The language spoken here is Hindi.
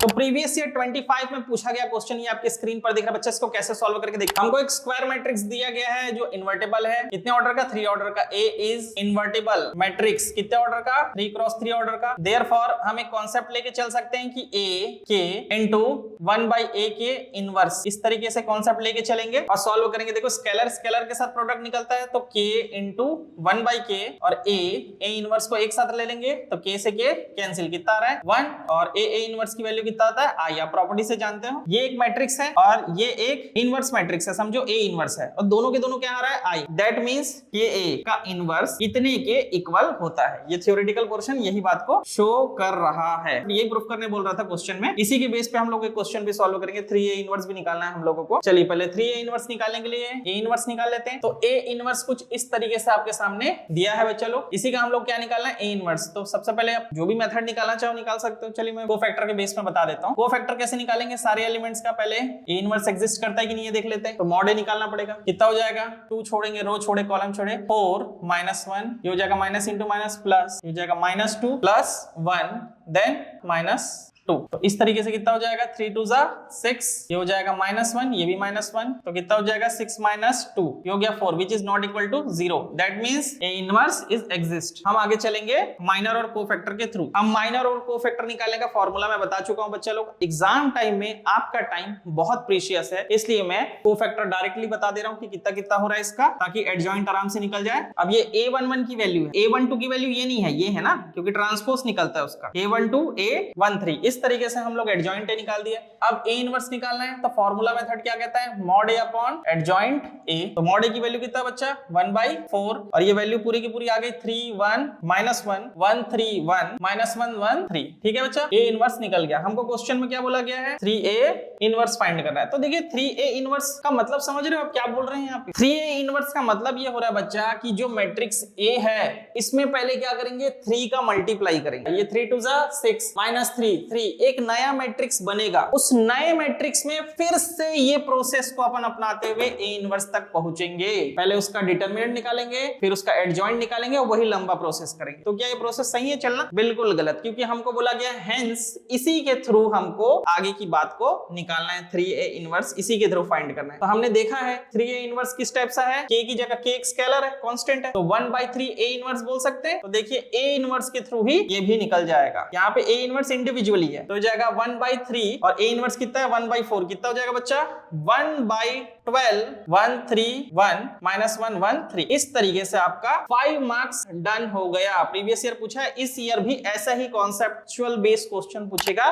तो प्रीवियस ईयर 25 में पूछा गया क्वेश्चन ये आपके स्क्रीन पर दिख रहा है बच्चा, इसको कैसे सॉल्व करके देखिए। हमको एक स्क्वायर मैट्रिक्स दिया गया है जो इन्वर्टेबल है, कितने ऑर्डर का, 3 ऑर्डर का। ए इज इन्वर्टेबल मैट्रिक्स, कितने ऑर्डर का, 3 क्रॉस 3 ऑर्डर का। देयरफॉर हम एक कॉन्सेप्ट लेके चल सकते हैं कि ए के इनटू 1/a के इनवर्स, इस तरीके से कॉन्सेप्ट लेके चलेंगे और सॉल्व करेंगे। देखो स्केलर स्केलर के साथ प्रोडक्ट निकलता है तो k इंटू 1/k और a इनवर्स को एक साथ ले लेंगे तो k से k कैंसिल, कितना आ रहा है 1 और a इनवर्स की वैल्यू कितना आता है आई। आप प्रॉपर्टी से जानते हो ये एक मैट्रिक्स है और ये एक इनवर्स मैट्रिक्स है, समझो a इनवर्स है और दोनों के दोनों क्या आ रहा है आई। दैट मींस कि a का इनवर्स इतने के इक्वल होता है। ये थ्योरेटिकल पोर्शन यही बात को शो कर रहा है, ये प्रूफ करने बोल रहा था क्वेश्चन में। इसी के बेस पे हम लोग एक क्वेश्चन भी सॉल्व करेंगे। 3a इनवर्स भी निकालना है हम लोगों को। चलिए पहले 3a इनवर्स निकालने के लिए a इनवर्स निकाल लेते हैं। तो a इनवर्स कुछ इस तरीके से आपके सामने दिया है बच्चा लोग। इसी का हम लोग क्या निकालना है, a इनवर्स। तो सबसे पहले आप जो भी मेथड निकालना चाहो निकाल सकते हो। चलिए मैं कोफैक्टर के बेस में बता देता हूँ। कोफैक्टर कैसे निकालेंगे, सारे एलिमेंट्स का पहले a इनवर्स एग्जिस्ट करता है कि नहीं ये देख लेते हैं। तो मॉड a निकालना पड़ेगा, कितना हो जाएगा 2 छोड़ेंगे, रो छोड़े कॉलम छोड़े 4 -1, ये हो जाएगा माइनस इंटू माइनस प्लस, ये हो जाएगा -2 + 1 देन -2। तो इस तरीके से कितना हो जाएगा 3 2 6, ये हो जाएगा -1, ये भी -1, तो कितना हो जाएगा 6 - 2, ये हो गया 4 which is not equal to 0। That means A inverse is exist. हम आगे चलेंगे माइनर और कोफैक्टर के थ्रू। हम माइनर और कोफैक्टर निकालने का फॉर्मूला मैं बता चुका हूं बच्चा लोग। एग्जाम टाइम में आपका टाइम बहुत प्रीशियस है, इसलिए मैं कोफैक्टर डायरेक्टली बता दे रहा हूं कि कितना कितना हो रहा है इसका, ताकि एडजॉइंट आराम से निकल जाए। अब ये a11 की वैल्यू है, a12 की वैल्यू ये नहीं है, ये है ना, क्योंकि ट्रांसपोज निकलता है उसका a12 a13। इस तरीके से हम लोग एडजॉइंट ए निकाल दिया। अब ए इनवर्स निकालना है तो फॉर्मूला मेथड क्या कहता है, mod A upon adjoint A. तो मॉड ए की वैल्यू कितना बच्चा 1/4 और ये वैल्यू पूरी की पूरी आ गई 3 1 -1 1 3 1 -1 1 3। ठीक है बच्चा, ए इनवर्स निकल गया। हमको क्वेश्चन में क्या बोला गया है 3a इनवर्स फाइंड करना है। तो देखिए 3a इनवर्स का मतलब समझ रहे हो आप क्या बोल रहे हैं यहाँ पे। 3a इनवर्स का मतलब ये हो रहा है बच्चा कि जो मैट्रिक्स ए है इसमें पहले क्या करेंगे 3 का मल्टीप्लाई करेंगे। ये 3 2 6 -3 3 एक नया मैट्रिक्स बनेगा। उस नए मैट्रिक्स में फिर से ये प्रोसेस को अपन अपनाते हुए ए इनवर्स तक पहुंचेंगे। पहले उसका डिटरमिनेंट निकालेंगे, फिर उसका एडजॉइंट निकालेंगे और वही लंबा प्रोसेस करेंगे। तो क्या ये प्रोसेस सही है चलना? बिल्कुल गलत, क्योंकि हमको बोला गया हेंस इसी के थ्रू हमको आगे की बात को निकालना है। 3a इनवर्स इसी के थ्रू फाइंड करना है। तो हमने देखा है 3a इनवर्स किस टाइप सा है, k की जगह k एक स्केलर है, कांस्टेंट है, तो 1/3 a इनवर्स बोल सकते हैं। तो देखिए a इनवर्स के थ्रू ही ये भी निकल जाएगा। यहाँ पे a इनवर्स इंडिविजुअली है तो जाएगा 1/3 और a इनवर्स कितना है 1/4, कितना हो जाएगा बच्चा 1/12 1 3 1 -1 1 3। इस तरीके से आपका 5 मार्क्स डन हो गया। प्रीवियस ईयर पूछा है, इस ईयर भी ऐसा ही कॉन्सेप्चुअल बेस्ड क्वेश्चन पूछेगा